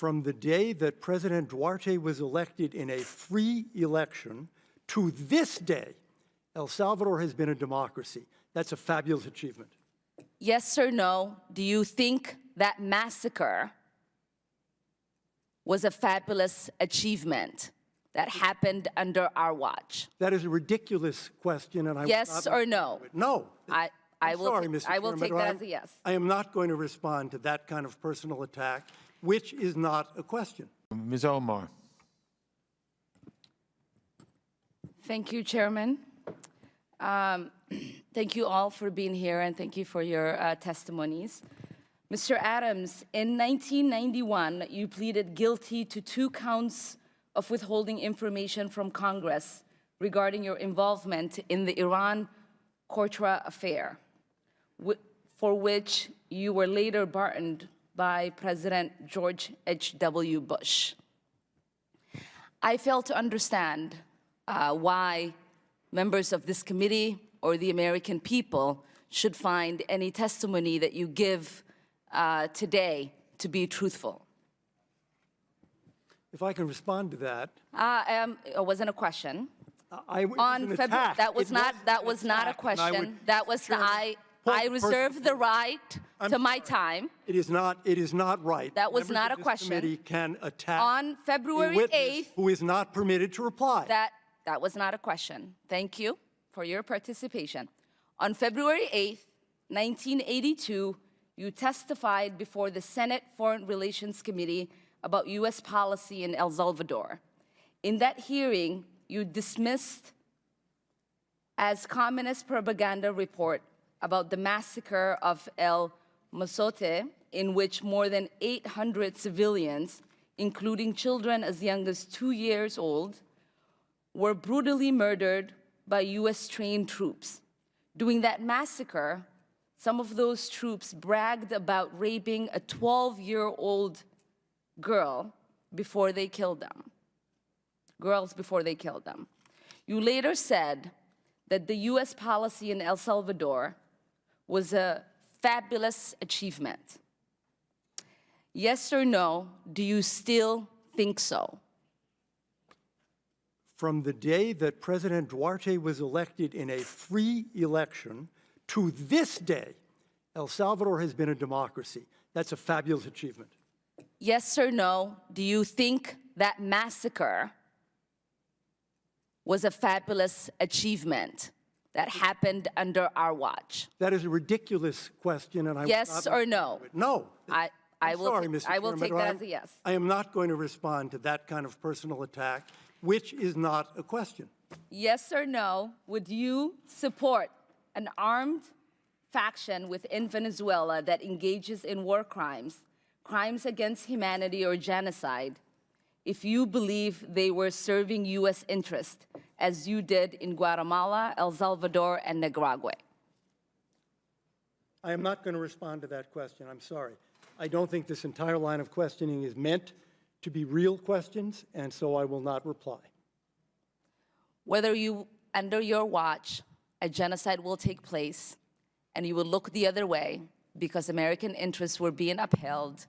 From the day that President Duarte was elected in a free election to this day, El Salvador has been a democracy. That's a fabulous achievement. Yes or no, do you think that massacre was a fabulous achievement that happened under our watch? That is a ridiculous question, and I yes or no? No. I will Chairman, take that as a yes. I am not going to respond to that kind of personal attack, which is not a question. Ms. Omar. Thank you, Chairman. Thank you all for being here, and thank you for your testimonies. Mr. Adams, in 1991, you pleaded guilty to 2 counts of withholding information from Congress regarding your involvement in the Iran-Contra affair, for which you were later pardoned by President George H.W. Bush. I fail to understand why members of this committee or the American people should find any testimony that you give today to be truthful. If I can respond to that. It wasn't a question. On February, that was not a question. That was I reserve the right to my time. It is not right. That was not a question. Committee can attack on February 8th, who is not permitted to reply. That was not a question. Thank you for your participation. On February 8th, 1982, you testified before the Senate Foreign Relations Committee about U.S. policy in El Salvador. In that hearing, you dismissed as communist propaganda report about the massacre of El Mozote, in which more than 800 civilians, including children as young as 2 years old, were brutally murdered by U.S.-trained troops. During that massacre, some of those troops bragged about raping a 12-year-old girl before they killed them. Girls before they killed them. You later said that the U.S. policy in El Salvador was a fabulous achievement. Yes or no, do you still think so? From the day that President Duarte was elected in a free election to this day, El Salvador has been a democracy. That's a fabulous achievement. Yes or no, do you think that massacre was a fabulous achievement that happened under our watch? That is a ridiculous question, and I yes or no? No. I will take that as a yes. I am not going to respond to that kind of personal attack, which is not a question. Yes or no, would you support an armed faction within Venezuela that engages in war crimes, crimes against humanity or genocide, if you believe they were serving U.S. interest, as you did in Guatemala, El Salvador, and Nicaragua? I am not going to respond to that question. I'm sorry. I don't think this entire line of questioning is meant to be real questions, and so I will not reply. Whether under your watch, a genocide will take place, and you will look the other way because American interests were being upheld,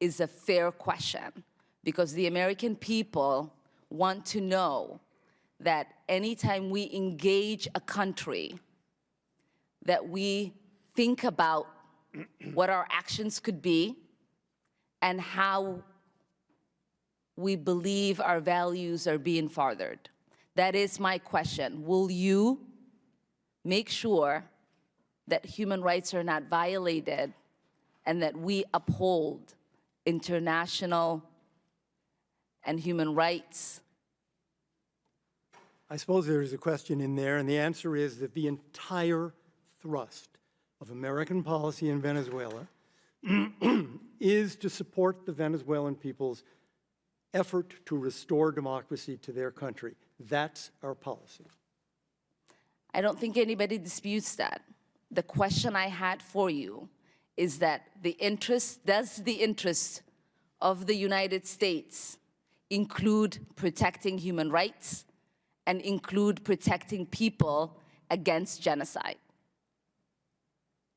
is a fair question, because the American people want to know that anytime we engage a country, that we think about what our actions could be and how we believe our values are being furthered. That is my question. Will you make sure that human rights are not violated and that we uphold international and human rights? I suppose there is a question in there, and the answer is that the entire thrust of American policy in Venezuela is to support the Venezuelan people's effort to restore democracy to their country. That's our policy. I don't think anybody disputes that. The question I had for you is that does the interest of the United States include protecting human rights and include protecting people against genocide?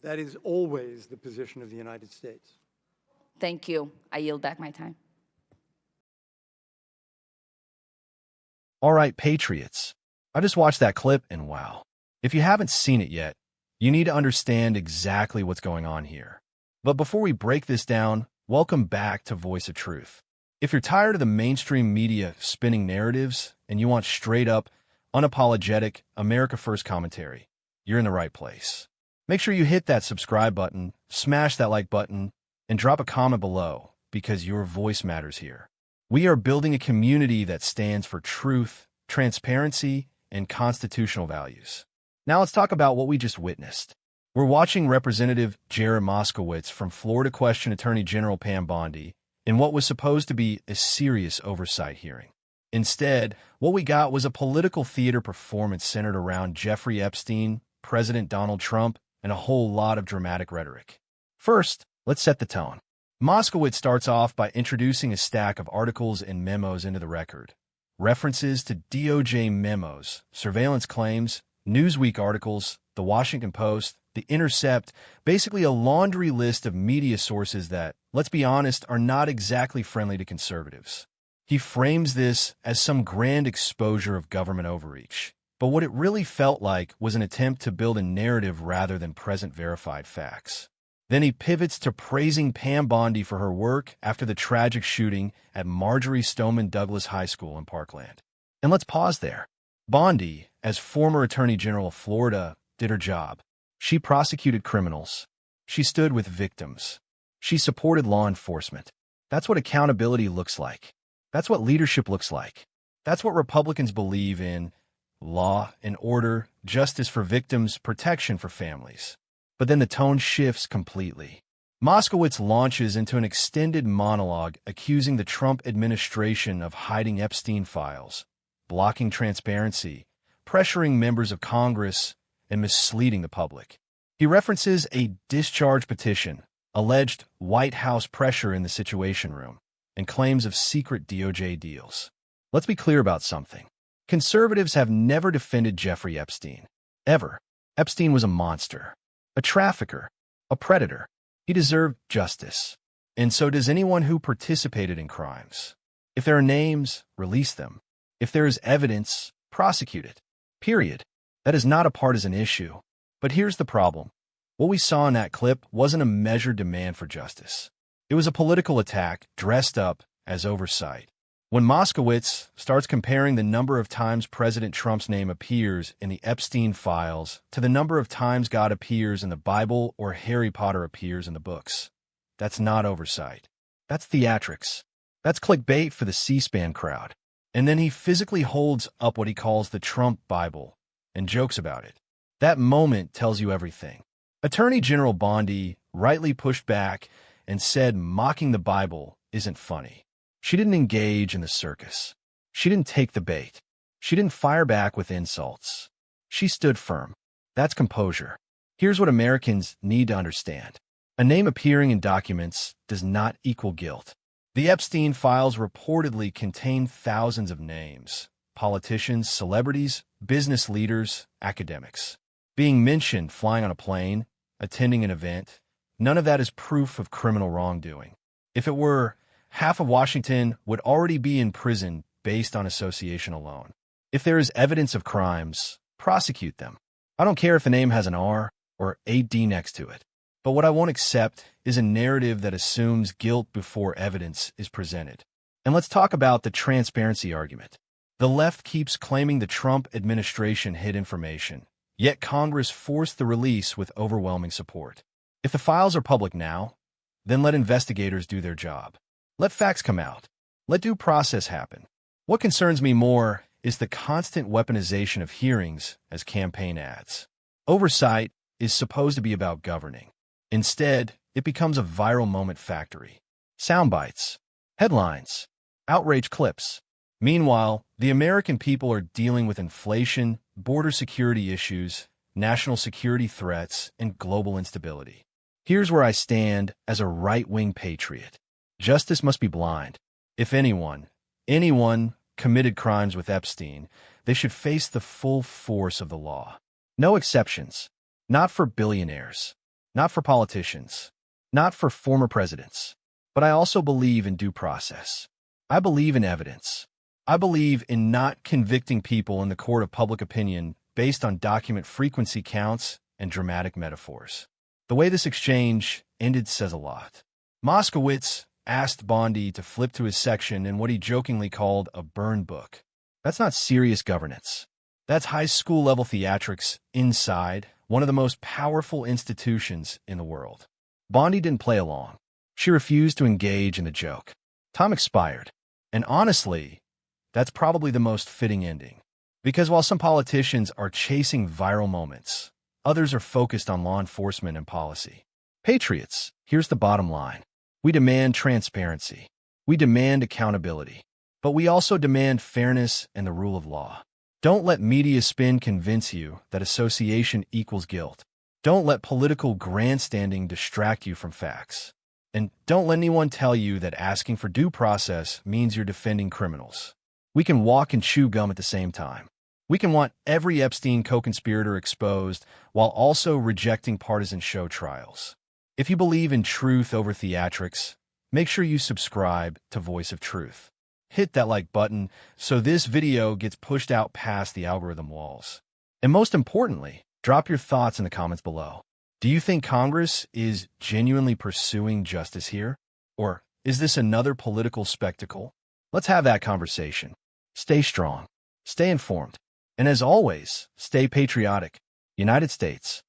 That is always the position of the United States. Thank you. I yield back my time. All right, Patriots. I just watched that clip and wow. If you haven't seen it yet, you need to understand exactly what's going on here. But before we break this down, welcome back to Voice of Truth. If you're tired of the mainstream media spinning narratives and you want straight up, unapologetic, America First commentary, you're in the right place. Make sure you hit that subscribe button, smash that like button, and drop a comment below because your voice matters here. We are building a community that stands for truth, transparency, and constitutional values. Now let's talk about what we just witnessed. We're watching Representative Jared Moskowitz from Florida question Attorney General Pam Bondi in what was supposed to be a serious oversight hearing. Instead, what we got was a political theater performance centered around Jeffrey Epstein, President Donald Trump, and a whole lot of dramatic rhetoric. First, let's set the tone. Moskowitz starts off by introducing a stack of articles and memos into the record. References to DOJ memos, surveillance claims, Newsweek articles, The Washington Post, The Intercept, basically a laundry list of media sources that, let's be honest, are not exactly friendly to conservatives. He frames this as some grand exposure of government overreach. But what it really felt like was an attempt to build a narrative rather than present verified facts. Then he pivots to praising Pam Bondi for her work after the tragic shooting at Marjorie Stoneman Douglas High School in Parkland. And let's pause there. Bondi, as former Attorney General of Florida, did her job. She prosecuted criminals. She stood with victims. She supported law enforcement. That's what accountability looks like. That's what leadership looks like. That's what Republicans believe in: law and order, justice for victims, protection for families. But then the tone shifts completely. Moskowitz launches into an extended monologue accusing the Trump administration of hiding Epstein files, blocking transparency, pressuring members of Congress, and misleading the public. He references a discharge petition, alleged White House pressure in the Situation Room, and claims of secret DOJ deals. Let's be clear about something. Conservatives have never defended Jeffrey Epstein. Ever. Epstein was a monster, a trafficker, a predator. He deserved justice. And so does anyone who participated in crimes. If there are names, release them. If there is evidence, prosecute it. Period. That is not a partisan issue. But here's the problem. What we saw in that clip wasn't a measured demand for justice. It was a political attack dressed up as oversight. When Moskowitz starts comparing the number of times President Trump's name appears in the Epstein files to the number of times God appears in the Bible or Harry Potter appears in the books, that's not oversight. That's theatrics. That's clickbait for the C-SPAN crowd. And then he physically holds up what he calls the Trump Bible and jokes about it. That moment tells you everything. Attorney General Bondi rightly pushed back and said mocking the Bible isn't funny. She didn't engage in the circus. She didn't take the bait. She didn't fire back with insults. She stood firm. That's composure. Here's what Americans need to understand. A name appearing in documents does not equal guilt. The Epstein files reportedly contain thousands of names: politicians, celebrities, business leaders, academics. Being mentioned flying on a plane, attending an event, none of that is proof of criminal wrongdoing. If it were, half of Washington would already be in prison based on association alone. If there is evidence of crimes, prosecute them. I don't care if the name has an R or AD next to it. But what I won't accept is a narrative that assumes guilt before evidence is presented. And let's talk about the transparency argument. The left keeps claiming the Trump administration hid information, yet Congress forced the release with overwhelming support. If the files are public now, then let investigators do their job. Let facts come out. Let due process happen. What concerns me more is the constant weaponization of hearings as campaign ads. Oversight is supposed to be about governing. Instead, it becomes a viral moment factory. Sound bites, headlines, outrage clips. Meanwhile, the American people are dealing with inflation, border security issues, national security threats, and global instability. Here's where I stand as a right-wing patriot. Justice must be blind. If anyone committed crimes with Epstein, they should face the full force of the law. No exceptions. Not for billionaires. Not for politicians. Not for former presidents. But I also believe in due process. I believe in evidence. I believe in not convicting people in the court of public opinion based on document frequency counts and dramatic metaphors. The way this exchange ended says a lot. Moskowitz asked Bondi to flip to his section in what he jokingly called a burn book. That's not serious governance. That's high school level theatrics inside one of the most powerful institutions in the world. Bondi didn't play along. She refused to engage in the joke. Time expired. And honestly, that's probably the most fitting ending. Because while some politicians are chasing viral moments, others are focused on law enforcement and policy. Patriots, here's the bottom line. We demand transparency. We demand accountability. But we also demand fairness and the rule of law. Don't let media spin convince you that association equals guilt. Don't let political grandstanding distract you from facts. And don't let anyone tell you that asking for due process means you're defending criminals. We can walk and chew gum at the same time. We can want every Epstein co-conspirator exposed while also rejecting partisan show trials. If you believe in truth over theatrics, make sure you subscribe to Voice of Truth. Hit that like button so this video gets pushed out past the algorithm walls. And most importantly, drop your thoughts in the comments below. Do you think Congress is genuinely pursuing justice here? Or is this another political spectacle? Let's have that conversation. Stay strong, stay informed, and as always, stay patriotic. United States.